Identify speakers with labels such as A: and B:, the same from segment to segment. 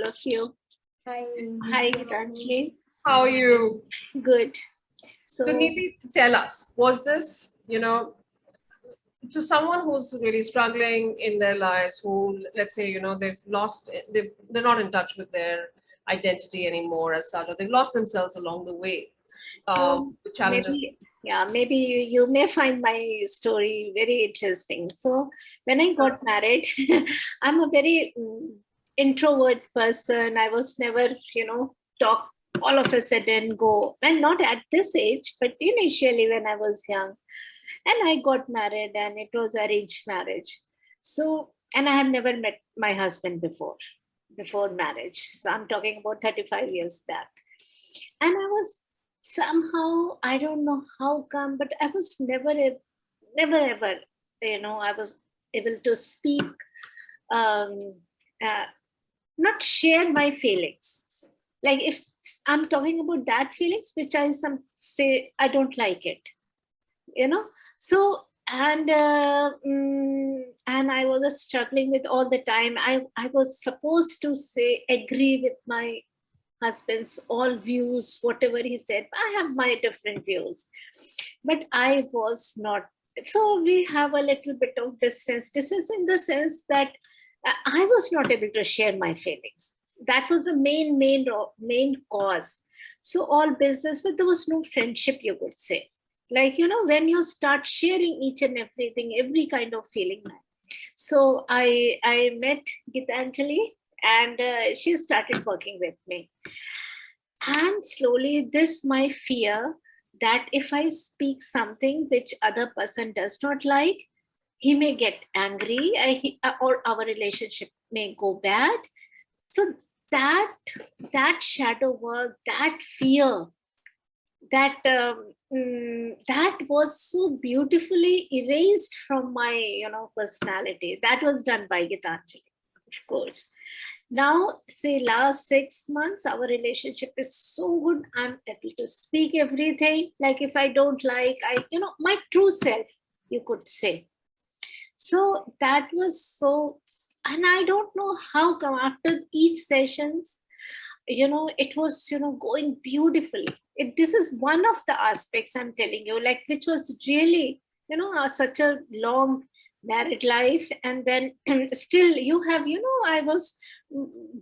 A: all of you.
B: Hi.
A: Hi, Geetanjali.
C: How are you?
A: Good.
C: So,
A: So,
C: Neeti, tell us, was this, to someone who's really struggling in their lives, who, let's say, they've lost, they're not in touch with their identity anymore as such, or they've lost themselves along the way. The challenges.
A: maybe you may find my story very interesting. So, when I got married, I'm a very introvert person. I was never, talk all of a sudden go, and not at this age, but initially when I was young. And I got married, and it was arranged marriage. So, and I have never met my husband before marriage. So I'm talking about 35 years back. And I was somehow, I don't know how come, but I was never ever, I was able to speak, um, uh, not share my feelings. Like if I'm talking about that feelings, which I say I don't like it, So and I was struggling with all the time. I was supposed to say agree with my husband's all views, whatever he said. I have my different views, but I was not. So we have a little bit of distance in the sense that I was not able to share my feelings. That was the main cause. So all business, but there was no friendship, you could say. Like, when you start sharing each and everything, every kind of feeling. So I met Geetanjali, and she started working with me. And slowly, this my fear that if I speak something which other person does not like, he may get angry, or our relationship may go bad. So that shadow work, that fear, that that was so beautifully erased from my personality. That was done by Geetanjali, of course. Now, say last 6 months, our relationship is so good. I'm able to speak everything. Like if I don't like, my true self, you could say. So that was so, and I don't know how come after each sessions, it was, going beautifully. This is one of the aspects I'm telling you, like, which was really, such a long married life. And then still you have, I was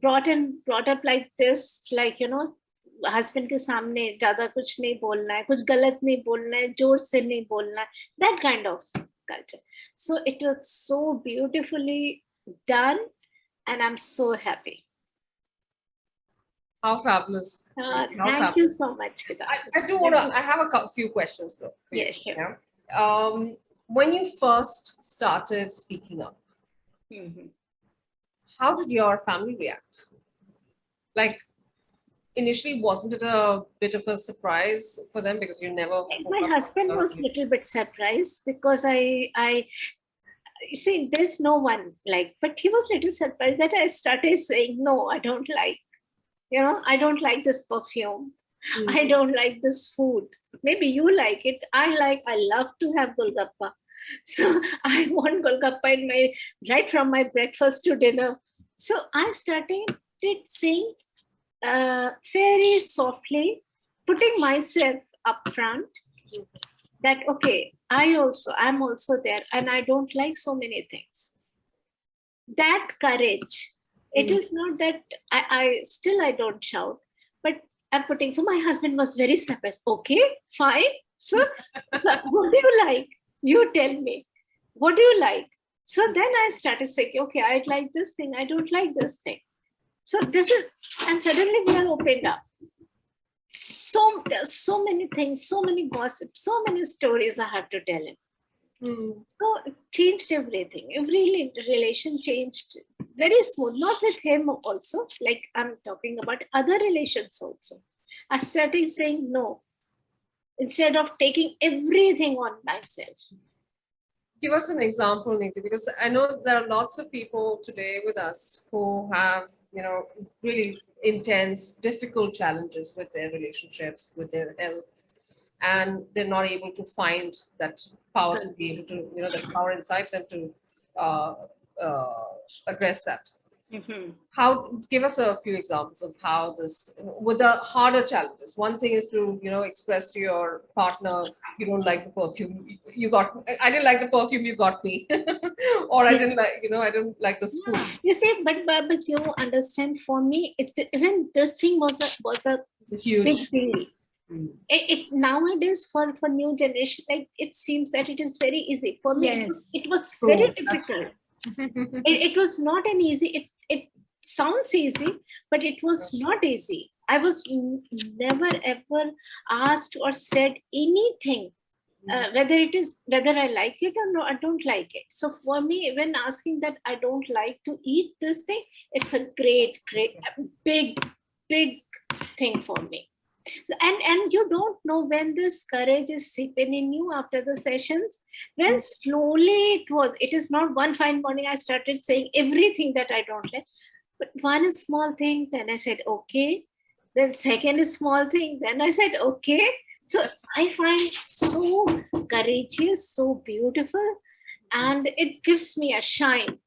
A: brought up like this, like, husband के सामने ज्यादा कुछ नहीं बोलना है, कुछ गलत नहीं बोलना है, जोर से नहीं बोलना है, that kind of culture. So it was so beautifully done, and I'm so happy.
C: How fabulous.
A: Thank you so much.
C: I do want to, I have a few questions though.
A: Yeah, sure.
C: When you first started speaking up, how did your family react? Like, initially, wasn't it a bit of a surprise for them because you never?
A: My husband was a little bit surprised because I you see, there's no one like, but he was a little surprised that I started saying, no, I don't like, I don't like this perfume. I don't like this food. Maybe you like it. I love to have golgappa. So I want golgappa in right from my breakfast to dinner. So I started saying very softly, putting myself up front that, okay, I'm also there, and I don't like so many things. That courage, it is not that I don't shout, but I'm putting, so my husband was very surprised. Okay, fine. So what do you like? You tell me, what do you like? So then I started saying, okay, I like this thing, I don't like this thing. So and suddenly we are opened up. So there's so many things, so many gossips, so many stories I have to tell him. So it changed everything. Every relation changed very smooth. Not with him also, like I'm talking about other relations also. I started saying no instead of taking everything on myself.
C: Give us an example, Neeti, because I know there are lots of people today with us who have, really intense, difficult challenges with their relationships, with their health, and they're not able to find that power to be able to, the power inside them to address that.
A: Mhm.
C: Give us a few examples of how this, with the harder challenges. One thing is to, express to your partner, you don't like the perfume you got, I didn't like the perfume you got me, or I
A: Yeah.
C: didn't like, I don't like the spoon.
A: Yeah. You see, but you understand, for me, even this thing was a
C: It's a
A: big
C: huge.
A: deal.
C: Mm.
A: It nowadays, for new generation, like, it seems that it is very easy. For me,
B: Yes.
A: it was
C: True.
A: very
C: That's
A: difficult.
C: true.
A: It was not an easy. It sounds easy, but it was not easy. I was never ever asked or said anything, whether I like it or no, I don't like it. So for me, when asking that I don't like to eat this thing, it's a great, big thing for me. And you don't know when this courage is seeping in you after the sessions, when slowly it is not one fine morning I started saying everything that I don't like, but one small thing, then I said okay, then second small thing, then I said okay. So I find so courageous, so beautiful, and it gives me a shine,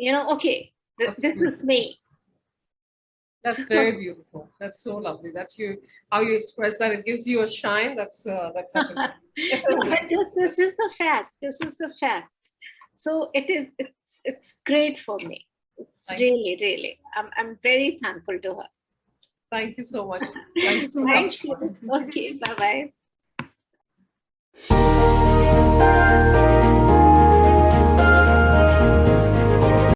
A: okay,
C: That's
A: this is
C: beautiful.
A: me.
C: That's very beautiful. That's so lovely. How you express that, it gives you a shine. That's such a.
A: No, but this is the fact. This is the fact. So it's great for me. It's
C: Thank,
A: really. I'm very thankful to her.
C: thank you so much.
B: Thank
C: Thank
B: you
C: you
B: so
C: so
B: much.
C: much.
A: Thank you. Okay, bye bye.